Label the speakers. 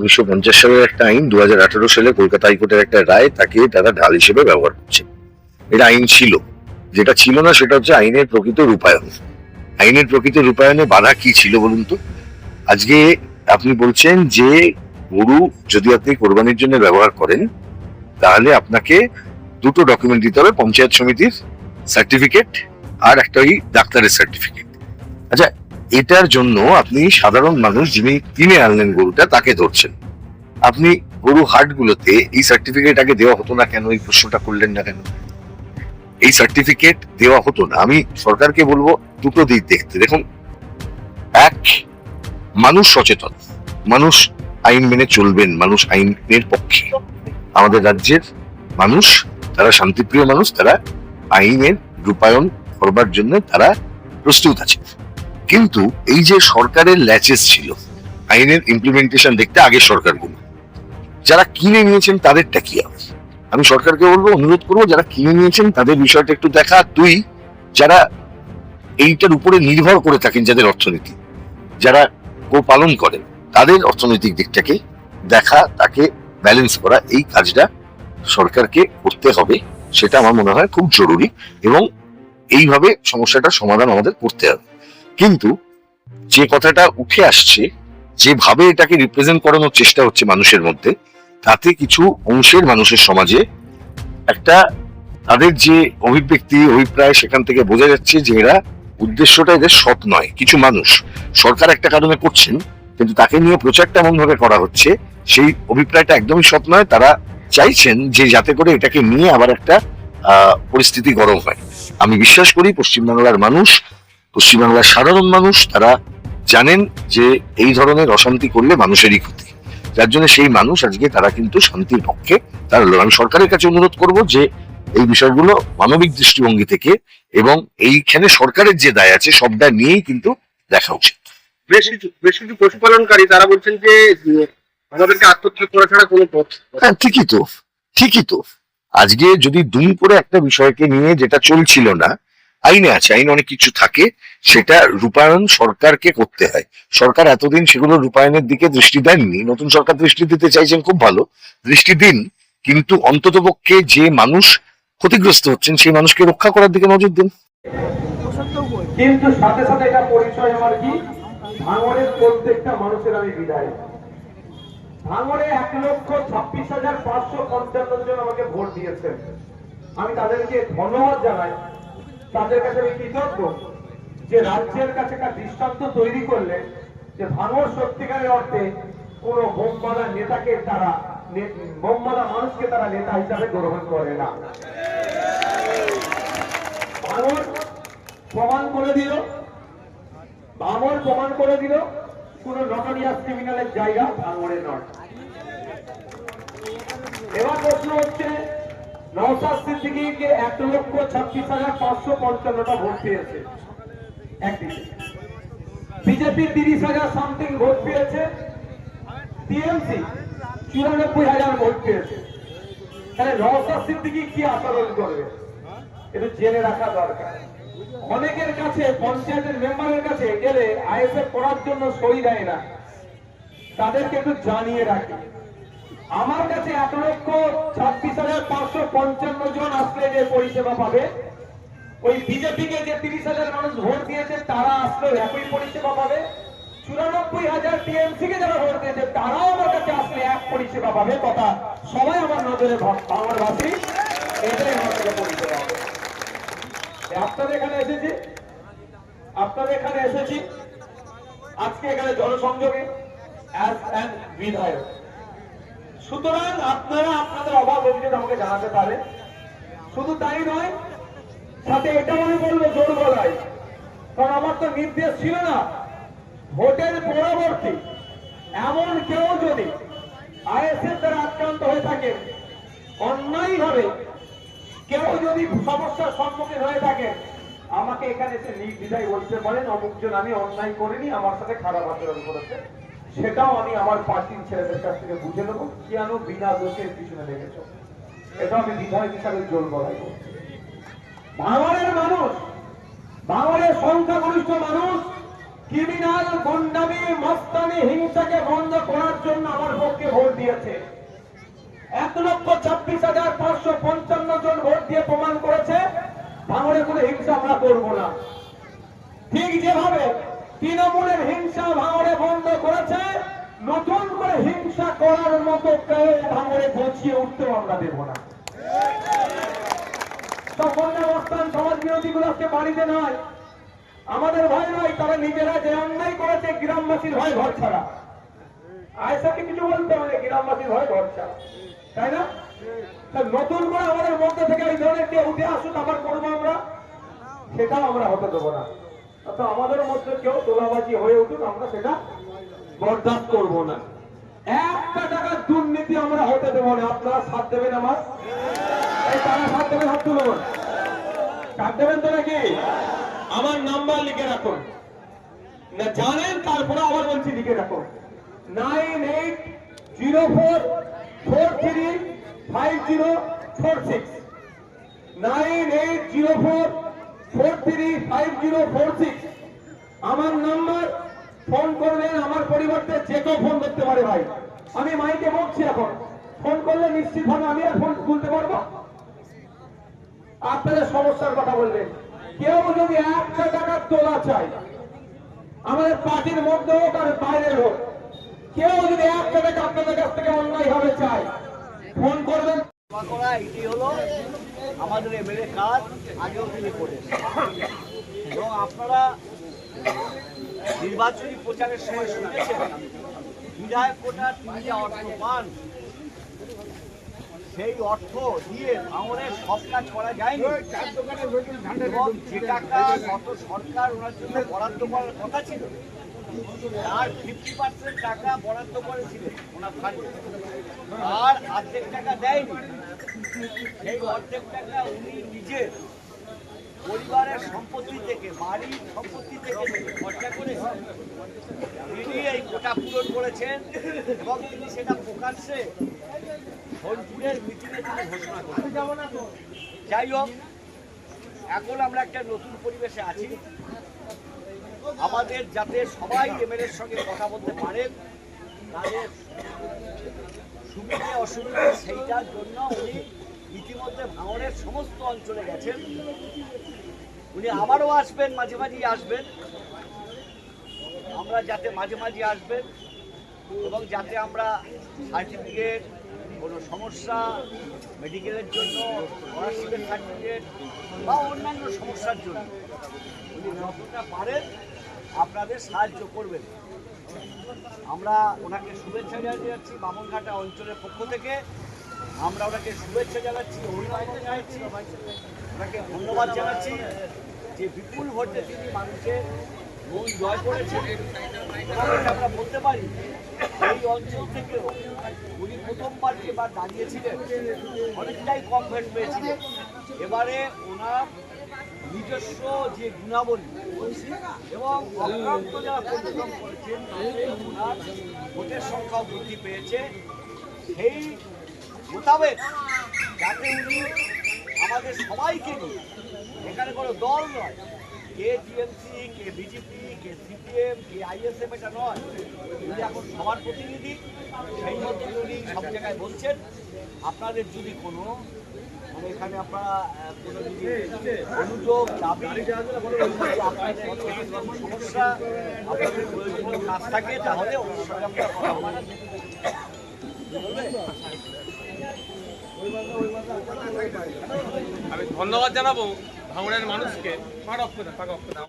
Speaker 1: 1950 সালের একটা আইন, 2018 সালে কলকাতা হাইকোর্টের একটা রায়, তাকে তারা ঢাল হিসেবে ব্যবহার করছে। এটা আইন ছিল। যেটা ছিল না সেটা হচ্ছে আইনের প্রকৃত রূপায়ণ। আইনের প্রকৃত রূপায়ণে বাধা কি ছিল বলুন তো? আজকে আপনি বলছেন যে গরু যদি আপনি কোরবানির জন্য ব্যবহার করেন, তাহলে আপনাকে দুটো ডকুমেন্ট দিতে হবে, পঞ্চায়েত সমিতির সার্টিফিকেট আর একটা ওই ডাক্তারের সার্টিফিকেট। আচ্ছা, এটার জন্য আপনি সাধারণ মানুষ যিনি কিনে আনলেন গরুটা তাকে ধরছেন। আপনি গরু হাট গুলোতে এই সার্টিফিকেট আগে দেওয়া হতো না কেন? এই প্রশ্নটা করলেন না কেন? এই সার্টিফিকেট দেওয়া হতো না। আমি সরকারকে বলবো দুটো দিক দেখতে। দেখুন, এক, মানুষ সচেতন, মানুষ আইন মেনে চলবেন, মানুষ আইনের পক্ষে। আমাদের রাজ্যের মানুষ, তারা শান্তিপ্রিয় মানুষ, তারা আইনের রূপায়ণ করবার জন্য তারা প্রস্তুত আছে। কিন্তু এই যে সরকারের ল্যাচেস ছিল আইনের ইমপ্লিমেন্টেশন দেখতে, আগের সরকারগুলো যারা কিনে নিয়েছেন তাদেরটা কি হবে? আমি সরকারকে বলবো, অনুরোধ করবো, যারা কিনে নিয়েছেন তাদের বিষয়টা একটু দেখা। দুই, যারা এইটার উপরে নির্ভর করে থাকেন, যাদের অর্থনীতি, যারা পালন করেন, তাদের অর্থনৈতিক দিকটাকে দেখা, তাকে ব্যালেন্স করা, এই কাজটা সরকারকে করতে হবে। সেটা আমার মনে হয় খুব জরুরি এবং এইভাবে সমস্যাটার সমাধান আমাদের করতে হবে। কিন্তু যে কথাটা উঠে আসছে, যেভাবে এটাকে রিপ্রেজেন্ট করানোর চেষ্টা হচ্ছে মানুষের মধ্যে, তাতে কিছু অংশের মানুষের সমাজে একটা, তাদের যে অভিপ্রায়, সেখান থেকে বোঝা যাচ্ছে যে এরা, উদ্দেশ্যটা এদের সৎ নয়। কিছু মানুষ সরকার একটা কারণে করছেন, কিন্তু তাকে নিয়ে প্রচারটা এমন ভাবে করা হচ্ছে, সেই অভিপ্রায়টা একদমই সৎ নয়। তারা চাইছেন যে যাতে করে এটাকে নিয়ে আবার একটা পরিস্থিতি গরম হয়। আমি বিশ্বাস করি পশ্চিমবাংলার মানুষ, পশ্চিমবাংলার সাধারণ মানুষ, তারা জানেন যে এই ধরনের অশান্তি করলে মানুষেরই ক্ষতি। যার জন্য সেই মানুষ আজকে তারা কিন্তু শান্তির পক্ষে তারা। আমি সরকারের কাছে অনুরোধ করব যে এই বিষয়গুলো মানবিক দৃষ্টিভঙ্গি থেকে, এবং এইখানে সরকারের যে দায় আছে সবটা নিয়েই কিন্তু দেখা উচিত।
Speaker 2: বেশ কিছু পশুপালনকারী তারা বলছেন যে আমাদেরকে আত্মহত্যা করা ছাড়া কোনো পথ।
Speaker 1: হ্যাঁ, ঠিকই তো। আজকে যদি দুম করে একটা বিষয়কে নিয়ে, যেটা চলছিল না, আইনে আছে, আইন অনেক কিছু থাকে, সেটা রূপায়ণ সরকারকে করতে হয়। সরকার এতদিন সেগুলো রূপায়ণের দিকে দৃষ্টি দেননি। নতুন সরকার দৃষ্টি দিতে চাইছেন, খুব ভালো, দৃষ্টি দিন, কিন্তু অন্ততপক্ষে যে মানুষ ক্ষতিগ্রস্ত হচ্ছেন সেই মানুষকে রক্ষা করার দিকে নজর দিন।
Speaker 3: কিন্তু সাথে সাথে এটা পরিচয় আমার কি, ভাঙড়ের প্রত্যেকটা মানুষের আমি বিদায়। ভাঙড়ে 1,26,555 জন আমাকে ভোট দিয়েছেন। আমি তাদেরকে ধন্যবাদ জানাই। তাদের কাছে আমি কৃতজ্ঞ যে রাজ্যের কাছে একটা দৃষ্টান্ত তৈরি করলে যে ভাঙড় সত্যিকারের অর্থে কোন বোমবাদা নেতাকে তারা, বোমবাদা মানুষকে তারা নেতা হিসাবে গ্রহণ করে না। ভাঙড় প্রমাণ করে দিল, ভাঙড় প্রমাণ করে দিল কোন নটোরিয়াস ক্রিমিনালের জায়গা ভাঙড়ে নয়। এবার প্রশ্ন হচ্ছে, নওশাদ সিদ্দিকীকে 1,26,555টা ভোট পেয়েছে একদিকে, বিজেপি 30,000 সামথিং ভোট পেয়েছে, টিএমসি 94,000 ভোট পেয়েছে। তাহলে নওশাদ সিদ্দিকী কি আচরণ করবে একটু জেনে রাখা দরকার। অনেকের কাছে, পঞ্চায়েতের মেম্বারের কাছে গেলে আইএসএফ করার জন্য সই দেয় না, তাদেরকে একটু জানিয়ে রাখি। আমার কাছে 1,26,555 জন আসলে যে পরিষেবা পাবে, ওই বিজেপিকে যে 30,000 মানুষ ভোট দিয়েছে তারা আসলেও একই পরিষেবা পাবে। 94,000 টিএমসি কে যারা ভোট দিয়েছে তারাও আমার কাছে আসলে এক পরিষেবা পাবে। কথা সবাই আমার নজরে, বাংলাবাসী, এটাই আমার কাছে পরিষেবা হবে। আপনাদের এখানে এসেছি আজকে এখানে জনসংযোগে বিধায়ক। সুতরাং আপনারা আপনাদের অভাব অভিযোগ আমাকে জানাতে পারে। শুধু তাই নয়, সাথে এটা আমি বলবো জোর গলায়, কারণ আমার তো নির্দেশ ছিল না, ভোটের পরবর্তী এমন কেউ যদি আইএসএফ দ্বারা আক্রান্ত হয়ে থাকে, অন্যায় ভাবে কেউ যদি সমস্যার সম্মুখীন হয়ে থাকে, আমাকে এখানে এসে নির্দ্বিধায় বলতে পারেন অমুকজন আমি অন্যায় করিনি, আমার সাথে খারাপ আচরণ করেছে, সেটাও আমি আমার পার্টির ছেলেদের কাছ থেকে বুঝে নেবো কেন বিনা দোষের পিছনে লেগেছ। এটা আমি বিধায়ক হিসাবে জোর গলায় বলছি। ভাঙড়ের মানুষ, ভাঙড়ের সংখ্যাগরিষ্ঠ মানুষ ক্রিমিনাল গুন্ডামি মস্তানি হিংসাকে বন্ধ করার জন্য আমার পক্ষে ভোট দিয়েছে। 1,26,555 জন ভোট দিয়ে প্রমাণ করেছে ভাঙড়ে কোনো হিংসা আমরা করব না। ঠিক যেভাবে তৃণমূলের হিংসা ভাঙড়ে বন্ধ করেছে, নতুন করে হিংসা করার মতো কেউ ভাঙড়ে পৌঁছিয়ে উঠতেও আমরা দেব না। সব বন্যা অবস্থান সমাজ বিরোধী গুলোকে বাড়িতে নয়, আমাদের ভয় নয়, তারা নিজেরা যে অন্যায় করেছে গ্রামবাসীর ভয় ঘর ছাড়া। আয়সাকে কিছু বলতে হবে, গ্রামবাসীর ভয় ঘর ছাড়া, তাই না? নতুন করে আমাদের মধ্যে থেকে এই ধরনের কেউ উঠে আসুক আবার করবো আমরা, সেটাও আমরা হতে দেবো না। অর্থাৎ আমাদের মধ্যে কেউ তোলাবাজি হয়ে উঠুক, আমরা সেটা বরদাস্ত করবো না। একটা টাকার দুর্নীতি আমরা হতে দেবো না। আপনারা সাথ দেবেন আমার? এই তারা সাথ দেবেন, হাত তুলুন। সাথ দেবেন তো নাকি? আমার নাম্বার লিখে রাখুন, না জানেন তারপরে আবার বলছি লিখে রাখুন, 9804435046, 9804435046 আমার নাম্বার। ফোন করবেন, আমার পরিবর্তে যে কেউ ফোন করতে পারে। ভাই আমি মাইকে বলছি, এখন ফোন করলে নিশ্চিত ভাবে আমি আর ফোন তুলতে পারবো। আপনাদের সমস্যার কথা বলবেন। কেউ যদি 100 টাকার তোলা চাই, আমাদের পার্টির মধ্যে হোক আর বাইরের হোক, কেউ যদি 100 টাকা আপনাদের কাছ থেকে অন্যায় ভাবে চাই, ফোন করবেন।
Speaker 4: এটি হলো আমাদের এমএলএ কাজ, আগেও তিনি করেছেন। এবং আপনারা নির্বাচনী প্রচারের সময় শুনেছেন বিধায়ক কোটার তিনি যে অর্থ পান, সেই অর্থ দিয়ে ভাঙনের সব কাজ করা যায়নি। এবং যে টাকা গত সরকার ওনার জন্য বরাদ্দ করার কথা ছিল, তার 50% টাকা বরাদ্দ করেছিলেন ওনার ফান্ডে, আর অর্ধেক টাকা দেয়নি। সেই অর্ধেক টাকা উনি নিজের পরিবারের সম্পত্তি থেকে, বাড়ির সম্পত্তি থেকে খরচা করেছেন। তিনি এই কোটা পূরণ করেছেন এবং তিনি সেটা প্রকাশ্যে সোনপুরের মিটিংয়ে তিনি ঘোষণা করেছেন। যাই হোক, এখন আমরা একটা নতুন পরিবেশে আছি। আমাদের যাতে সবাই এমএলএর সঙ্গে কথা বলতে পারেন, তাদের সুবিধে অসুবিধে, সেইটার জন্য উনি ইতিমধ্যে ভাঙড়ের সমস্ত অঞ্চলে গেছেন। উনি আবারও আসবেন, মাঝে মাঝেই আসবেন। আমরা যাতে মাঝে মাঝে আসবেন এবং যাতে আমরা সার্টিফিকেট, কোনো সমস্যা, মেডিকেলের জন্য স্কলারশিপের সার্টিফিকেট বা অন্যান্য সমস্যার জন্য উনি যতটা পারেন আপনাদের সাহায্য করবেন। আমরা ওনাকে শুভেচ্ছা জানাচ্ছি বামনঘাটা অঞ্চলের পক্ষ থেকে। আমরা ওনাকে শুভেচ্ছা জানাচ্ছি, অভিনন্দন জানাচ্ছি, ওনাকে ধন্যবাদ জানাচ্ছি যে বিপুল ভোটে তিনি মানুষের মন জয় করেছেন। আমরা বলতে পারি এই অঞ্চল থেকেও উনি প্রথমবার যেবার দাঁড়িয়েছিলেন অনেকটাই কম ভোট পেয়েছিলেন। এবারে ওনার নিজস্ব যে গুণাবলী এবং অক্লান্ত যারা পরিশ্রম করেছেন, ওনার ভোটের সংখ্যাও বৃদ্ধি পেয়েছে। সেই মোতাবেক যাতে উনি আমাদের সবাইকে নিয়ে, এখানে কোনো দল নয়, কে টিএমসি, কে বিজেপি, কে সিপিএম, কে আইএসএফ, এটা নয়, উনি এখন সবার প্রতিনিধি। সেই মতো উনি সব জায়গায় বলছেন আপনাদের যদি কোনো মানে এখানে আপনারা কোনো যদি অনুযোগ, দাবি, আপনাদের সমস্যা, আপনাদের প্রয়োজনীয় কাজ থাকে, তাহলে ওনার সঙ্গে আমরা কথা বলবো।
Speaker 5: আমি ধন্যবাদ জানাবো ভাঙড়ের মানুষকে।